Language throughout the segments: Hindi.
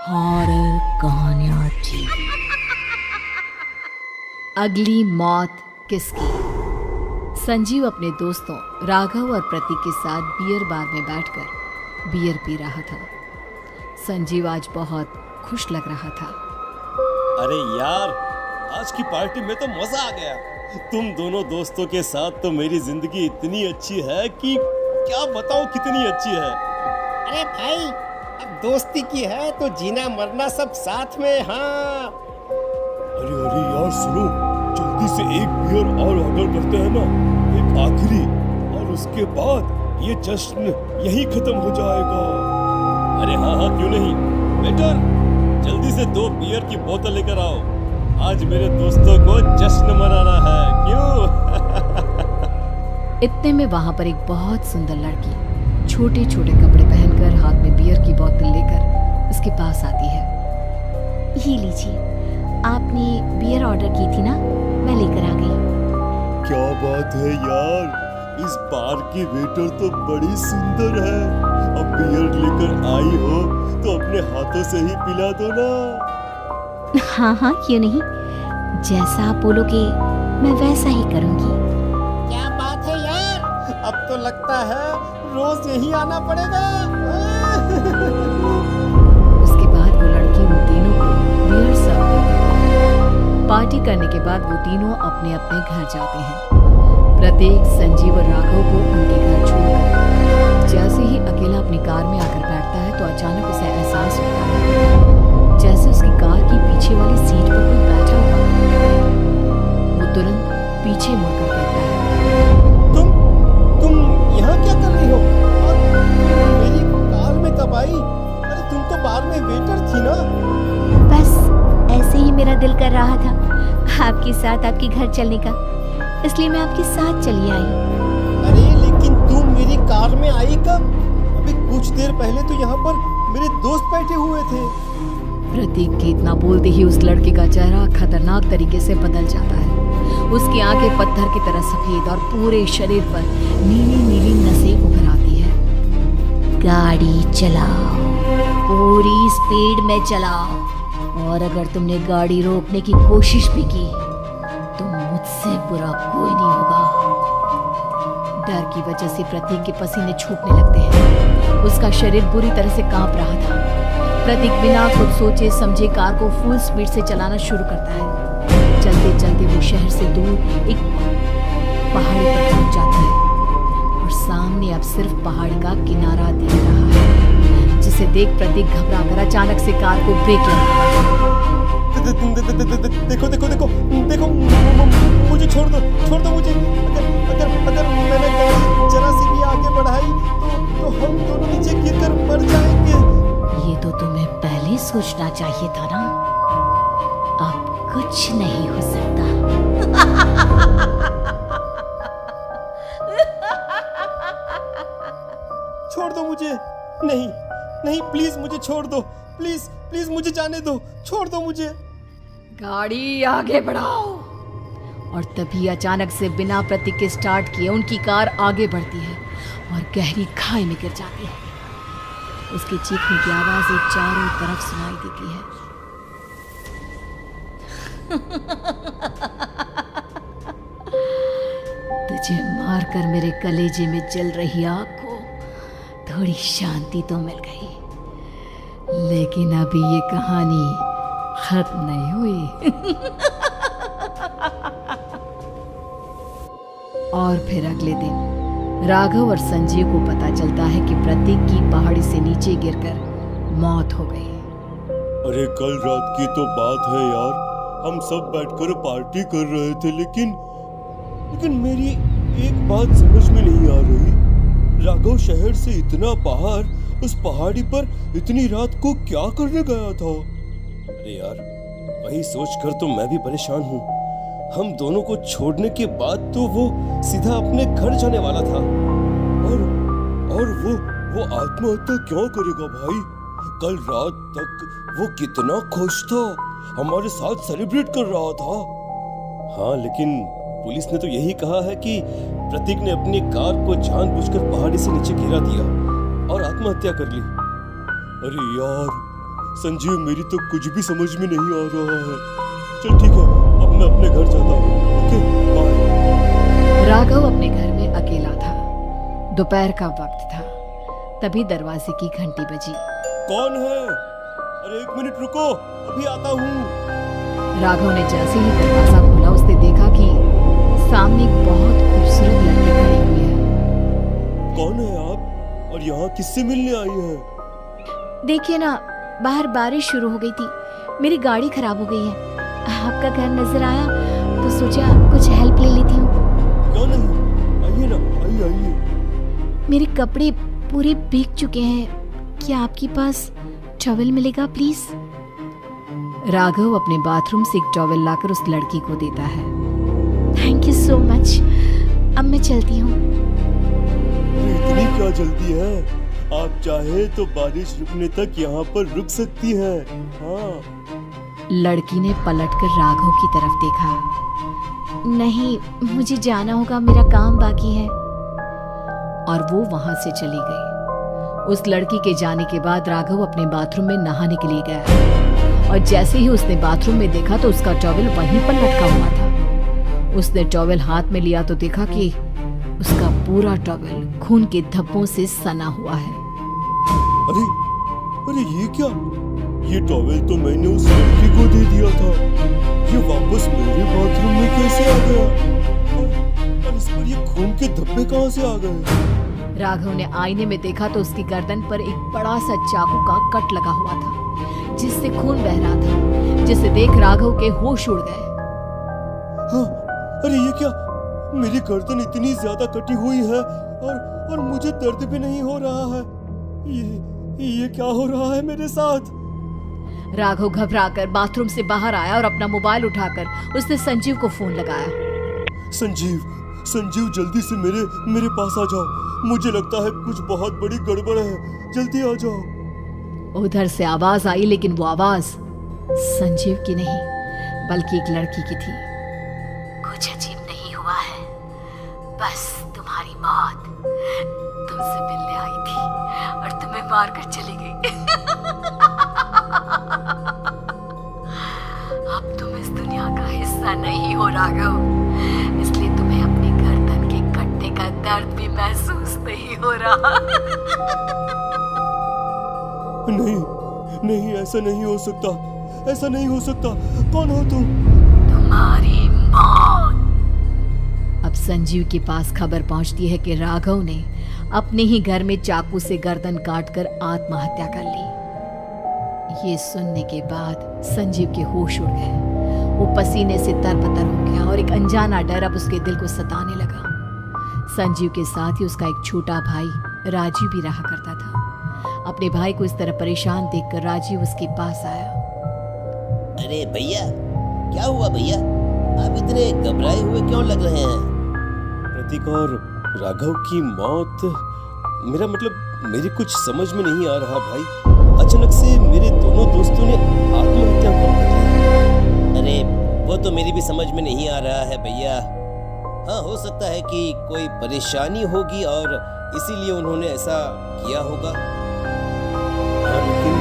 हॉरर कहानियाँ टीवी। अगली मौत किसकी? संजीव अपने दोस्तों राघव और प्रतीक के साथ बियर बार में बैठकर बियर पी रहा था। संजीव आज बहुत खुश लग रहा था। अरे यार, आज की पार्टी में तो मजा आ गया। तुम दोनों दोस्तों के साथ तो मेरी जिंदगी इतनी अच्छी है कि क्या बताऊं कितनी अच्छी है। अरे भाई, अब दोस्ती की है तो जीना मरना सब साथ में। हाँ अरे अरे यार सुनो, जल्दी से एक बियर और ऑर्डर करते हैं ना, एक आखिरी, और उसके बाद ये जश्न यही खत्म हो जाएगा। अरे हाँ हाँ, क्यों नहीं। वेटर, जल्दी से 2 बियर की बोतल लेकर आओ। आज मेरे दोस्तों को जश्न मनाना है, क्यों? इतने में वहां पर एक बहुत सुंदर लड़की छोटे छोटे कपड़े पहनकर हाथ में बियर की बोतल लेकर उसके पास आती है। ये लीजिए, आपने बियर ऑर्डर की थी ना, मैं लेकर आ गई। क्या बात है यार, इस बार की वेटर तो बड़ी सुंदर है। अब बियर लेकर आई हो तो अपने हाथों से ही पिला दो ना। हाँ हाँ, क्यों नहीं, जैसा आप बोलोगे मैं वैसा ही करूँगी। क्या बात है यार, अब तो लगता है रोज यही आना पड़ेगा। उसके बाद वो लड़की उन तीनों को बियर सर्व करती है। पार्टी करने के बाद वो तीनों अपने अपने घर जाते हैं। प्रतीक संजीव और राघव को उनके घर छोड़कर जैसे ही अकेला अपनी कार में आकर बैठता है तो अचानक उसे एहसास होता है जैसे उसकी कार की पीछे वाली सीट पर कोई बैठा हुआ है। वो तुरंत पीछे मुड़कर कहता है, तुम यहाँ क्या कर रही हो? और मेरी कार में कब आई? अरे तुम तो बार में वेटर थी ना। बस ऐसे ही मेरा दिल कर रहा था आपके साथ आपके घर चलने का, इसलिए मैं आपके साथ चली आई। अरे लेकिन तुम मेरी कार में आई कब? अभी कुछ देर पहले तो यहाँ पर मेरे दोस्त बैठे हुए थे। प्रतीक के इतना बोलते ही उस लड़के का चेहरा खतरनाक तरीके से बदल जाता है। उसकी आंखें पत्थर की तरह सफेद और पूरे शरीर पर नीली नीली नसें उभर आती है। गाड़ी चलाओ, पूरी स्पीड में चलाओ, और अगर तुमने गाड़ी रोकने की कोशिश भी की तो मुझसे बुरा कोई नहीं होगा। डर की वजह से प्रतीक के पसीने छूटने लगते हैं। उसका शरीर बुरी तरह से कांप रहा था। प्रतीक बिना कुछ सोचे समझे कार को फुल स्पीड से चलाना शुरू करता है। चलते चलते वो शहर से दूर एक पहाड़ी पर पहुंच जाता है और सामने अब सिर्फ पहाड़ का किनारा दिख रहा है, जिसे देख प्रतीक घबरा कर अचानक से कार को ब्रेक लगाता है। देखो देखो देखो देखो, मुझे छोड़ दो मुझे। अगर मैंने गाड़ी जरा सी भी आगे बढ़ाई तो हम दोनों नीचे गिरकर मर जाएंगे। ये तो तुम्हें पहले सोचना चाहिए था ना। अब कुछ नहीं हो सकता। छोड़ दो मुझे। नहीं नहीं, प्लीज मुझे छोड़ दो। प्लीज प्लीज मुझे जाने दो, छोड़ दो मुझे। गाड़ी आगे बढ़ाओ। और तभी अचानक से बिना प्रतीक के स्टार्ट किए उनकी कार आगे बढ़ती है और गहरी खाई में गिर जाती है। उसके चीखने की आवाज एक चारों तरफ सुनाई देती है। तुझे मारकर मेरे कलेजे में जल रही आग को थोड़ी शांति तो मिल गई, लेकिन अभी ये कहानी खत्म नहीं हुई। और फिर अगले दिन राघव और संजीव को पता चलता है कि प्रतीक की पहाड़ी से नीचे गिरकर मौत हो गई। अरे कल रात की तो बात है यार, हम सब बैठकर पार्टी कर रहे थे, लेकिन मेरी एक बात समझ में नहीं आ रही। राघव शहर से इतना बाहर उस पहाड़ी पर इतनी रात को क्या करने गया था? अरे यार, वही सोचकर तो मैं भी परेशान हूँ। हम दोनों को छोड़ने के बाद तो वो सीधा अपने घर जाने वाला था, और वो आत्महत्या क्यों करेगा भाई? कल रात तक वो कितना खुश था, हमारे साथ सेलिब्रेट कर रहा था। हाँ, लेकिन पुलिस ने तो यही कहा है कि प्रतीक ने अपनी कार को जानबूझकर पहाड़ी से नीचे गिरा दिया और आत्महत्या कर ली। अरे यार, संजीव मेरी तो कुछ भी समझ में नहीं आ रहा है। चल ठीक है, अब मैं अपने घर जाता हूँ। Okay bye. राघव अपने घर में अकेला था। दोपहर का वक्त था। तभी दरवाजे की घंटी बजी। कौन है? अरे 1 मिनट रुको, अभी आता हूँ। राघव ने जैसे ही दरवाजा खोला उसने देखा कि सामने एक बहुत खूबसूरत लड़की खड़ी हुई है। कौन है आप और यहाँ किससे मिलने आई है? देखिए ना, बाहर बारिश शुरू हो गई थी, मेरी गाड़ी खराब हो गई है। आपका घर नजर आया तो सोचा कुछ हेल्प ले लेती हूँ। क्यों नहीं, आइए ना, आइए आइए। मेरे कपड़े पूरे भीग चुके हैं, क्या आपके पास टॉवल मिलेगा प्लीज? राघव अपने बाथरूम से एक टॉवल लाकर उस लड़की को देता है। Thank you so much. अब मैं चलती हूँ। अरे इतनी क्या जल्दी है? आप चाहे तो बारिश रुकने तक यहाँ पर रुक सकती हैं। हाँ। लड़की ने पलटकर राघव की तरफ देखा। नहीं, मुझे जाना होगा, मेरा काम बाकी है। और वो वहां से चली गई। उस लड़की के जाने के बाद राघव अपने बाथरूम में नहाने के लिए गया और जैसे ही उसने बाथरूम में देखा तो उसका टॉवल वहीं पर लटका हुआ था। उसने टॉवल हाथ में लिया तो देखा कि उसका पूरा टॉवल खून के धब्बों से सना हुआ है। अरे अरे ये क्या? ये टॉवल तो मैंने उस लड़की को दे दिया था। ये वापस मेरे बाथरूम में कैसे आ गया? और इस पर ये खून के धब्बे कहाँ से आ गए? राघव ने आईने में देखा तो उसकी गर्दन पर एक बड़ा सा चाकू का कट लगा हुआ था जिससे खून बह रहा था, जिसे देख राघव के होश उड़ गए। हाँ, अरे ये क्या? मेरी गर्दन इतनी ज्यादा कटी हुई है और मुझे दर्द भी नहीं हो रहा है। ये क्या हो रहा है मेरे साथ? राघव घबराकर बाथरूम से बाहर आया और अपना मोबाइल उठाकर उसने संजीव को फोन लगाया। संजीव जल्दी से मेरे पास आ जाओ। मुझे लगता है कुछ बहुत बड़ी गड़बड़ है, जल्दी आ जाओ। उधर से आवाज आई लेकिन वो आवाज संजीव की नहीं बल्कि एक लड़की की थी। कुछ अजीब नहीं हुआ है, बस तुम्हारी मौत तुमसे मिलने आई थी और तुम्हें मार कर चली गई। अब तुम इस दुनिया का हिस्सा नहीं हो राघव, इसलिए तुम्हें अपनी गर्दन के कटने का दर्द भी महसूस नहीं हो रहा। नहीं, ऐसा नहीं हो सकता, ऐसा नहीं हो सकता। कौन हो तुम? तुम्हारी मौत। अब संजीव के पास खबर पहुंचती है कि राघव ने अपने ही घर में चाकू से गर्दन काटकर आत्महत्या कर ली। ये सुनने के बाद संजीव के होश उड़ गए। वो पसीने से तरबतर हो गया और एक अनजाना डर अब उसके दिल को सताने लगा। संजीव के साथ ही उसका एक छोटा भाई राजीव भी रहा करता था। अपने भाई को इस तरह परेशान देखकर राजीव उसके पास आया। अरे भैया, क्या हुआ भैया? आप इतने घबराए हुए क्यों लग रहे हैं? प्रतीक और राघव की मौत, मेरा मतलब मेरी कुछ समझ में नहीं आ रहा भाई। अचानक से मेरे दोनों दोस्तों ने आत्महत्या कर ली। अरे वो तो मेरी भी समझ में नहीं आ रहा है भैया। हाँ, हो सकता है कि कोई परेशानी होगी और इसीलिए उन्होंने ऐसा किया होगा। हाँ, लेकिन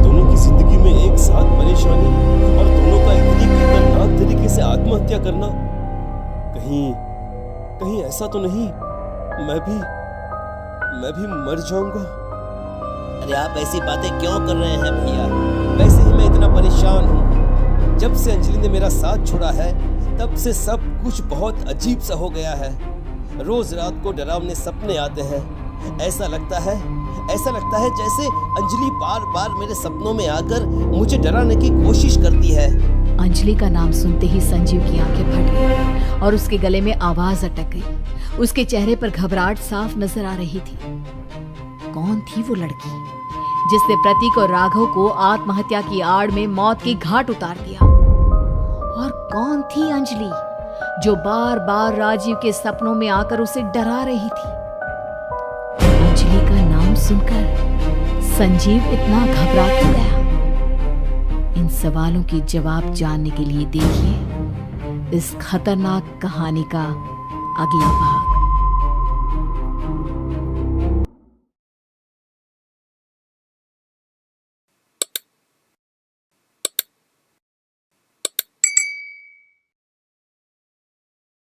दोनों की जिंदगी में एक साथ परेशानी और दोनों का इतनी खतरनाक तरीके से आत्महत्या करना, कहीं ऐसा तो नहीं मैं भी मर जाऊंगा? अरे आप ऐसी बातें क्यों कर रहे हैं भैया? वैसे ही मैं इतना परेशान हूँ। जब से अंजलि ने मेरा साथ छोड़ा है तब से सब कुछ बहुत अजीब सा हो गया है। रोज रात को डरावने सपने आते हैं। ऐसा लगता है जैसे अंजलि बार बार मेरे सपनों में आकर मुझे डराने की कोशिश करती है। अंजलि का नाम सुनते ही संजीव की आंखें फट गई और उसके गले में आवाज अटक गई। उसके चेहरे पर घबराहट साफ नजर आ रही थी। कौन थी वो लड़की जिसने प्रतीक और राघव को आत्महत्या की आड़ में मौत के घाट उतार दिया? और कौन थी अंजलि जो बार बार राजीव के सपनों में आकर उसे डरा रही थी? अंजलि का नाम सुनकर संजीव इतना घबरा क्यों गया? इन सवालों के जवाब जानने के लिए देखिए इस खतरनाक कहानी का अगला भाग।